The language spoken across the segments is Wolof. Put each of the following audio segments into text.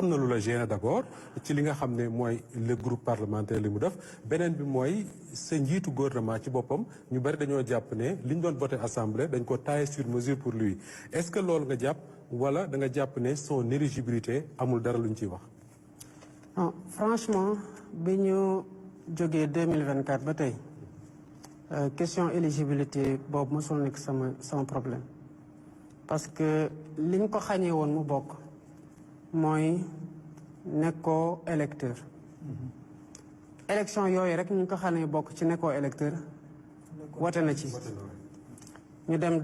am na lu la gêné d'abord ci li nga xam ne mooy le groupe parlementaire li mu def beneen bi mooy sa njiitu gouvernement ci boppam ñu bari dañoo jàpp ne li ñu doon voté assemblée dañ ko taillé sur mesure pour lui est-ce que loolu nga jàpp wala da nga jàpp ne son éligibilité amul dara lu ñu ciy wax. non franchement bi ñu jógee 2024 ba tey question éligibilité boobu mosul nekk sama problème parce que liñ ko xañee woon mu bokk mooy nekkoo électeur élection yooyu rek ñu ko xañee bokk ci nekkoo électeur wote na ci ñu dem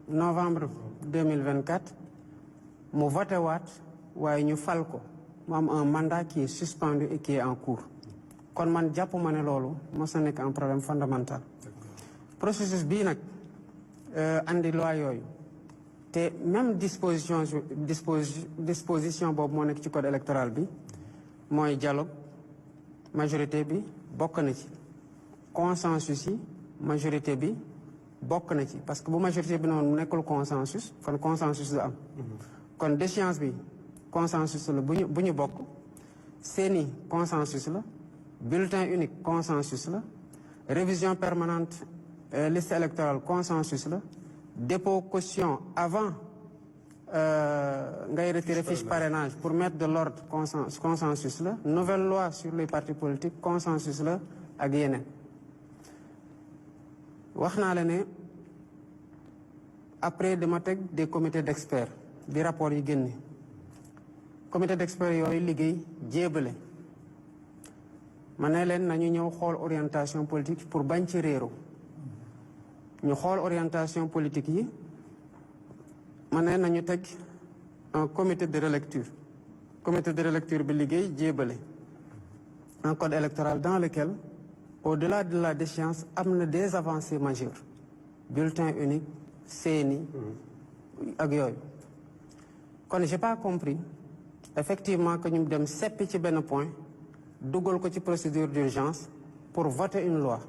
novembre 2024 mu voté waat waaye ñu fal ko mu am un mandat qui est suspendu et qui est en cours kon man jàpp ma ne loolu mos na nekk un problème fondamental processus bii nag andi loi yooyu te même disposition boobu moo nekk ci code électoral bi mooy dialogue majorité bi bokk na ci consensus yi majorité bi bokk na ci parce que bu majorité bi noonu nekkul consensus kon consensus du am kon déchéance bi consensus la bu ñu bokk seeni consensus la bulletin unique consensus la révision permanente liste électorale consensus la dépôt caution avant ngay retirer fiche parrainage pour mettre de l'ordre consensus la nouvelle loi sur les partis politiques consensus la ak yeneen wax naa la ne après dama teg des comités d'experts di rapport yi génne comité d'experts yooyu liggéey jéebale ma ne leen nañu ñëw xool orientation politique pour bañ ci réero ñu xool orientation politique yi ma ne nañu teg un comité de relecture bi liggéey jéebale un code électoral dans lequel au-delà de la déchéance am na des avancées majeures bulletin unique CENI ak yooyu kon j'ai pas compris effectivement que ñu dem seppi ci benn point dugal ko ci procédure d'urgence pour voter une loi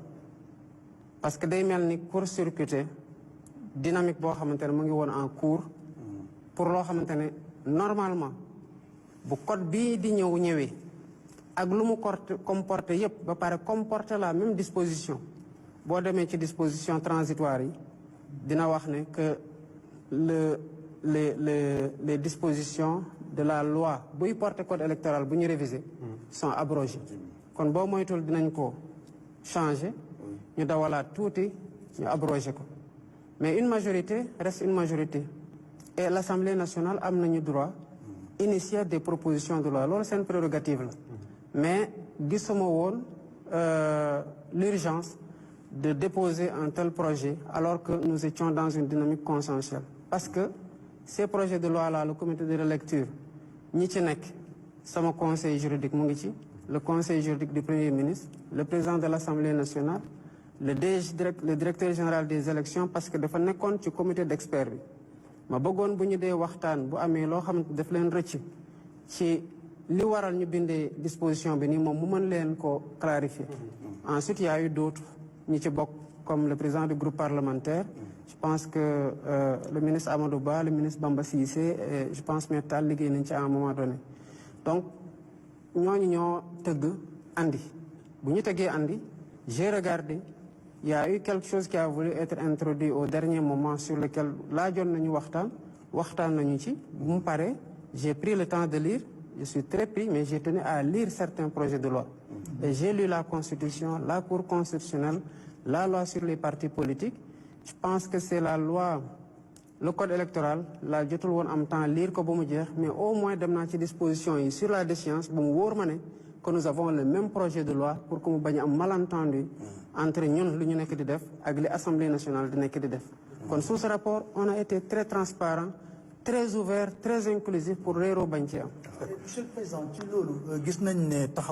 parce que day mel ni court-circuité dynamique boo xamante ne mu ngi woon en cours pour loo xamante ne normalement bu code bii di ñëwee ak lu mu comporté yépp ba pare comporté la même disposition boo demee ci disposition transitoire yi dina wax ne que les dispositions de la loi buy porter code électoral bu ñu réviser sont abrogées kon boo moytul dinañ ko changer ñu dawalaat tuuti ñu abroger ko mais une majorité reste une majorité et l'Assemblée nationale am nañu droit initier des propositions de loi loolu seen prérogative la mais gisuma woon l'urgence de déposer un tel projet alors que nous étions dans une dynamique consensuelle parce que ces projets de loi là le comité de relecture ñi ci nekk sama conseil juridique mu ngi ci le conseil juridique du premier ministre le président de l'Assemblée nationale le directeur général des élections parce que dafa nekkoon ci comité d'experts bi ma bëggoon bu ñu dee waxtaan bu amee loo xamante daf leen rëcc ci li waral ñu bindee disposition bi nii moom mu mën leen ko clarifier ensuite il y a eu d'autres ñi ci bokk comme le président du groupe parlementaire je pense que le ministre Amadou Ba le ministre Bamba Cissé et je pense Maître Tall liggéey nañ ci à un moment donné donc ñooñu ñoo tëgg andi bu ñu tëggee andi j'ai regardé il y a eu quelque chose qui a voulu être introduit au dernier moment sur lequel laajoon nañu waxtaan nañu ci bu mu paree j'ai pris le temps de lire je suis très pris mais j'ai tenu à lire certains projets de loi et j'ai lu la constitution la cour constitutionnelle la loi sur les partis politiques je pense que c'est la loi le code électoral la jotul woon am temps lire ko ba mu jeex mais au moins dem naa ci disposition yi sur la déchéance bu mu wóor ma ne que nous avons le même projet de loi pour que mu bañ a am malentendu entre ñun lu ñu nekk di def ak li Assemblée nationale di nekk di def kon sous ce rapport on a été très transparent très ouvert très inclusif pour réeroo bañ ci am. Monsieur le Président ci loolu gis nañ ne taxaw